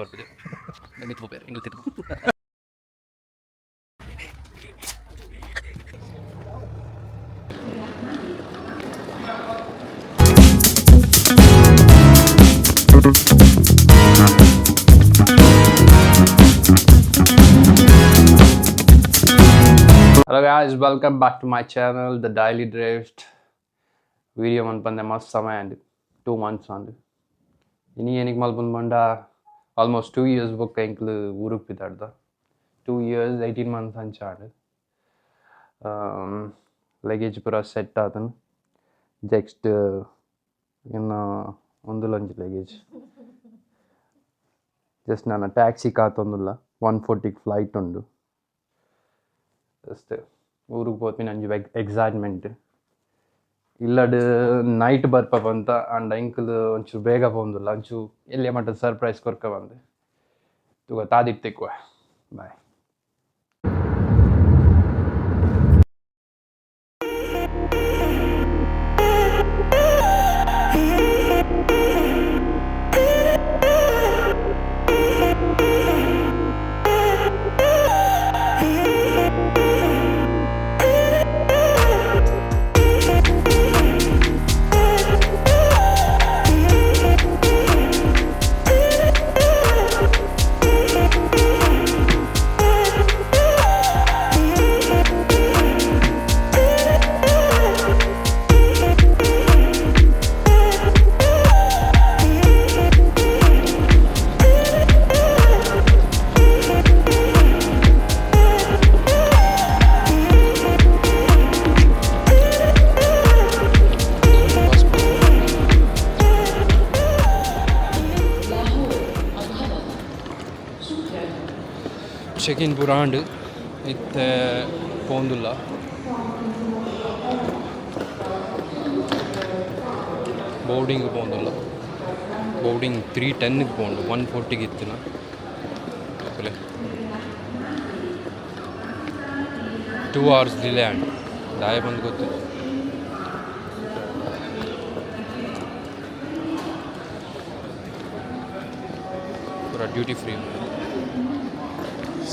ಬರ್ತಿದೆ ಮಿತ್ತು ಬೇರೆ English ತಿರ್ಗು. Hello guys, welcome back to my channel, The Daily Drift. Video manpande mast samay and 2 months on. Ini enik malpun manda almost 2 years book enklu uruk pitarda. 2 years 18 months anchadu. Luggage pura set adanu. Next inna ondulonji luggage. Just nana taxi kaatondula 140 flight undu. Just ಊರಿಗೆ ಹೋಗ್ತೀನಿ Anju excitement ಇಲ್ಲಡು night ಬರ್ಪ ಬಂತ and uncle ಒಂಚೂರು ಬೇಗ ಬಂದಿಲ್ಲ ಅಂಚು ಎಲ್ಲಿ ಮಟ್ಟ surprise ಕೊರ್ಕ ಬಂದೆ ತುಗ ತಾದಿಟ್ಟಿಕ್ವ ಬಾಯ್. ಚೆಕ್-ಇನ್ ಪುರಾಂಡ್ ಇತ್ತೆ ಪೋಂದುಲ್ಲ ಬೋರ್ಡಿಂಗ್ ಪೋಂದುಲ್ಲ ಬೋರ್ಡಿಂಗ್ 310ಗೆ ಪೋಂಡು 140ಗೆ ಇತ್ತಿನ ಅಪ್ಪಲೆ 2 hours ಡಿಲೇ ಆಂಡ್ ದಾಯ ಬಂದು ಗೊತ್ತಿತ್ತು ಪೂರ ಡ್ಯೂಟಿ ಫ್ರೀ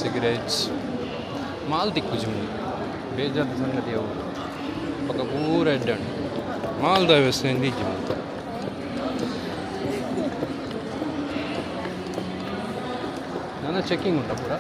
ಸಿಗರೇಟ್ಸ್ ಮಾಲ್ ತಿಕ್ಕುಜಿ ಬೇಜಾದ ಸಂಗತಿ ಅವು ಪಕ್ಕ ಪೂರ ಎಡ್ಡಂಡು ಮಾಲ್ದ ವ್ಯವಸ್ಥೆಯಿಂದ ಇಜ್ಜಿ ಮತ್ತು ನನ್ನ ಚೆಕ್ಕಿಂಗ್ ಉಂಟ ಪೂರ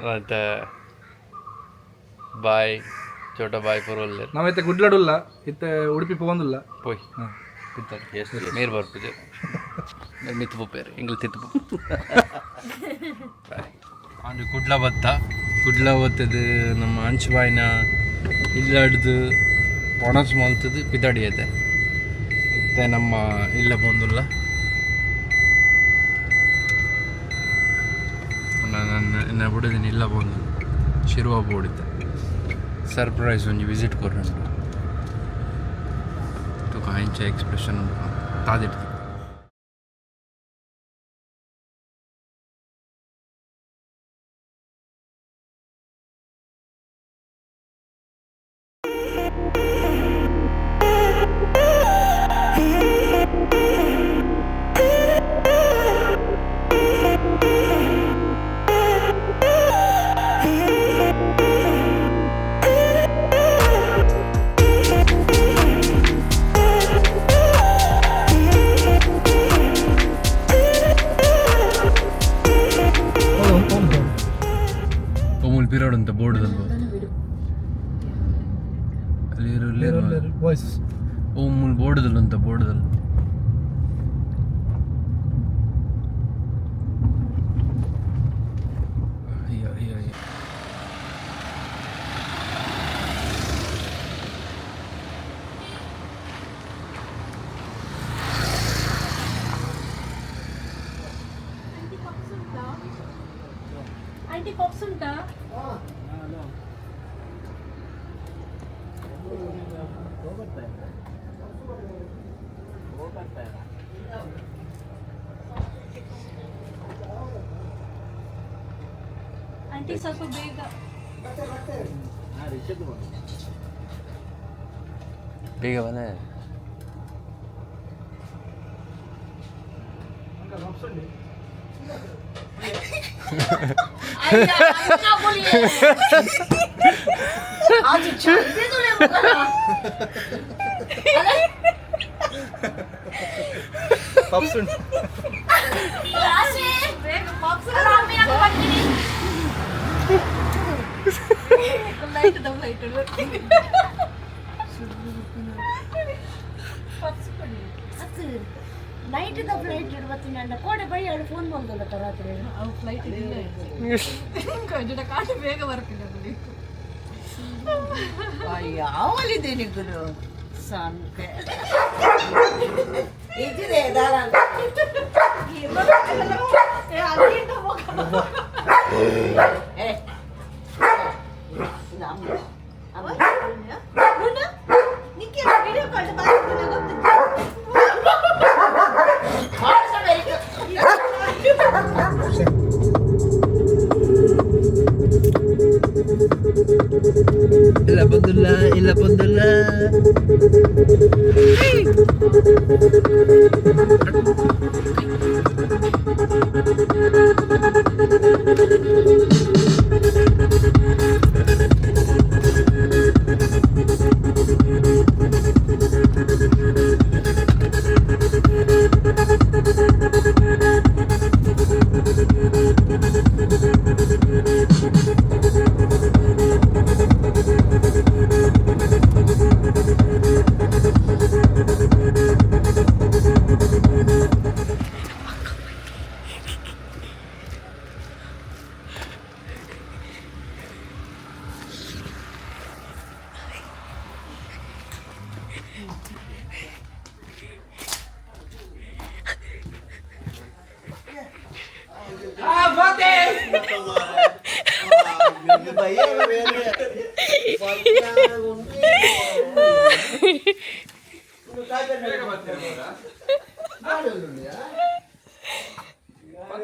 ಮತ್ತೆ ಬಾಯ್ ಚೋಟ ಬಾಯ್ ಪರವಲ್ಲ ನಾವೈತೆ ಗುಡ್ಲಾಡುಲ್ಲ ಇತ್ತೆ ಉಡುಪಿ ಪೋಂದುಲ್ಲ ಪೋಯ್ ಎಷ್ಟು ನೀರು ಬರ್ತಿದೆ ಮಿತ್ತು ಪುಪ್ಪೇರು ಇಂಗ್ಲಿಷ್ ತಿತ್ತು ಅಂದು ಕುಡ್ಲ ಬತ್ತದು ನಮ್ಮ ಅಂಚು ಬಾಯಿನ ಇಲ್ಲ ಹಿಡ್ದು ಒಣಸು ಮಲ್ತದು ಪಿತಾಡಿಯತೆ ಇತ್ತೆ ನಮ್ಮ ಇಲ್ಲ ಬಂದುಲ್ಲ ನನ್ನ ಬಿಡೋದಿನ ಇಲ್ಲ ಬಂದು ಶಿರುವ ಬೋಡಿದ್ದೆ ಸರ್ಪ್ರೈಸ್ ಒಂಜಿ ವಿಸಿಟ್ ಕೊರ್ರಂಡು ತುಕ ಹೆಂಚ ಎಕ್ಸ್ಪ್ರೆಷನ್ ತಾದಿಡ್ತು. లేరు ವಾಯ್ಸ್ ಓ ಮುಲ್ ಬೋರ್ಡದಲ್ಲ ಅಂತ ಬೋರ್ಡದಲ್ಲ ಅಯ್ಯೋ ಅಯ್ಯೋ ಅಯ್ಯೋ ಆಂಟಿ ಪಾಪ್ಸ್ ಉಂಟಾ? ಆಂಟಿ ಸ್ವಲ್ಪ ಬೇಗ ಬೇಗ ಬನ್ನಿ 아주 제대로 해먹어라. ಪಾಪ್ಸ್ 아씨, 내가 밥술을 하면 받기니. 라이트 더 라이트. 밥술이. ಅತ್ತು ನೈಟ್ ದ ಫ್ಲೈಟ್ ಇಡ್ಬತ್ತೀನಿ ಅಂಡ ಕೋಡೆ ಬೈ ಎರಡು ಫೋನ್ ಬಂದಲ್ಲ ರಾತ್ರಿ ಅವು ಫ್ಲೈಟ್ ಇಲ್ಲ ಕಂಡ ಕಾಟಿ ಬೇಗ ಬರ್ತೀನಿ ಅಲ್ಲಿ ಯಾವಲ್ಲಿದ್ದೇನೆ ಗುರು ಸಂತೆ ಇದಿದೆ ದಾರ ಇಲ್ಲ ಬಂದಿಲ್ಲ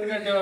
ಗಂಟೆ